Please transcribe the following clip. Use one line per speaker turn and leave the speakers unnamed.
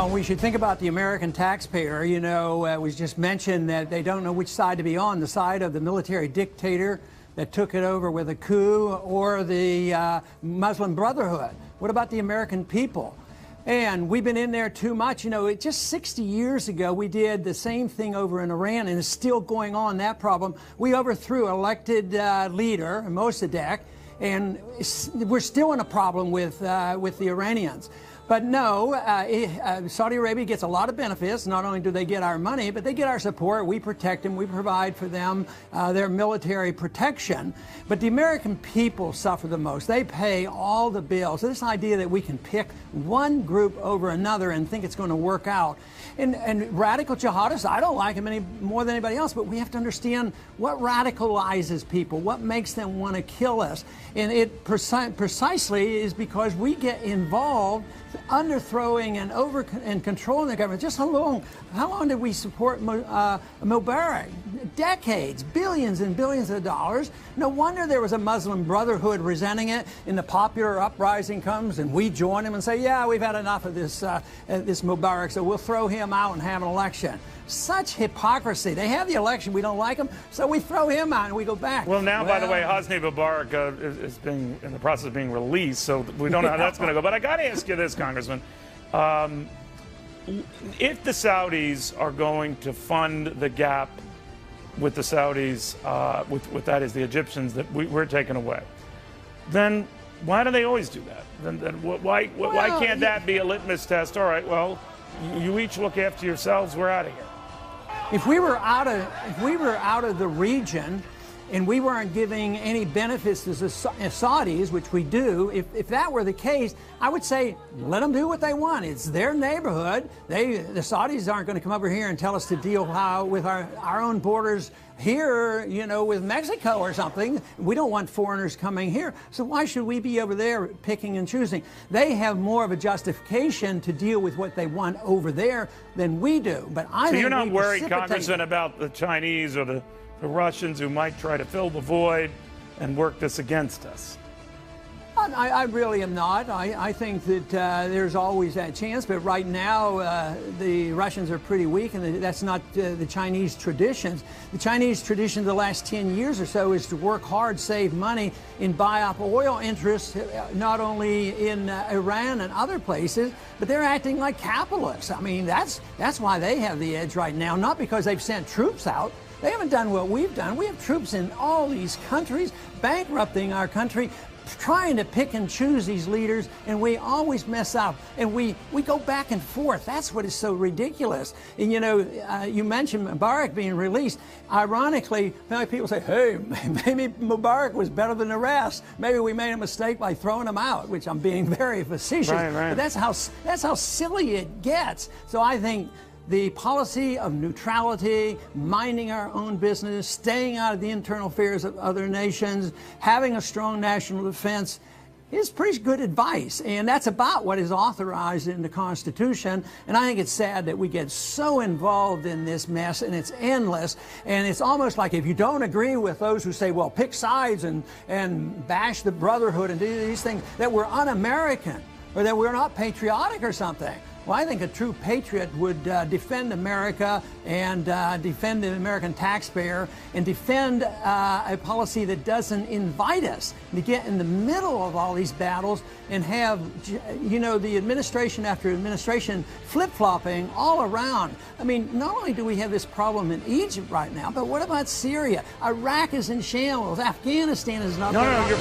Well, we should think about the American taxpayer. You know, it was just mentioned that they don't know which side to be on, the side of the military dictator that took it over with a coup or the Muslim Brotherhood. What about the American people? And we've been in there too much. You know, just 60 years ago, we did the same thing over in Iran, and it's still going on, that problem. We overthrew an elected leader, Mossadegh, and we're still in a problem with the Iranians. But no, Saudi Arabia gets a lot of benefits. Not only do they get our money, but they get our support. We protect them. We provide for them their military protection. But the American people suffer the most. They pay all the bills. So this idea that we can pick one group over another and think it's going to work out. And radical jihadists, I don't like them any more than anybody else, but we have to understand what radicalizes people, what makes them want to kill us. And it precisely is because we get involved underthrowing and controlling the government. Just how long did we support Mubarak? Decades, billions and billions of dollars. No wonder there was a Muslim Brotherhood resenting it, and the popular uprising comes, and we join them and say, yeah, we've had enough of this Mubarak, so we'll throw him out and have an election. Such hypocrisy. They have the election, we don't like him, so we throw him out and we go back.
Well, now, by the way, Hosni Mubarak is being in the process of being released, so we don't know how that's going to go. But I got to ask you this, Congressman. If the Saudis are going to fund the gap with the Saudis, with that is the Egyptians that we're taking away, then why do they always do that? Then why can't that be a litmus test? All right, well, you each look after yourselves. We're out of here.
If we were out of the region and we weren't giving any benefits to the Saudis, which we do, if that were the case, I would say let them do what they want. It's their neighborhood. The Saudis aren't going to come over here and tell us to deal with our own borders here, you know, with Mexico or something. We don't want foreigners coming here. So why should we be over there picking and choosing? They have more of a justification to deal with what they want over there than we do. But I think
you're not worried, Congressman, about the Chinese or the Russians who might try to fill the void and work this against us?
I really am not. I think that there's always that chance, but right now the Russians are pretty weak, and that's not the Chinese traditions. The Chinese tradition the last 10 years or so is to work hard, save money, and buy up oil interests, not only in Iran and other places, but they're acting like capitalists. I mean, that's why they have the edge right now, not because they've sent troops out. They haven't done what we've done. We have troops in all these countries, bankrupting our country, trying to pick and choose these leaders, and we always mess up, and we go back and forth. That's what is so ridiculous. And you know, you mentioned Mubarak being released. Ironically, people say, hey, maybe Mubarak was better than the rest. Maybe we made a mistake by throwing him out, which I'm being very facetious.
Right.
But that's how silly it gets. So I think the policy of neutrality, minding our own business, staying out of the internal affairs of other nations, having a strong national defense is pretty good advice. And that's about what is authorized in the Constitution. And I think it's sad that we get so involved in this mess, and it's endless. And it's almost like if you don't agree with those who say, well, pick sides and bash the Brotherhood and do these things, that we're un-American or that we're not patriotic or something. Well, I think a true patriot would defend America and defend the American taxpayer and defend a policy that doesn't invite us to get in the middle of all these battles and have, you know, the administration after administration flip-flopping all around. I mean, not only do we have this problem in Egypt right now, but what about Syria? Iraq is in shambles. Afghanistan is not.
No, you're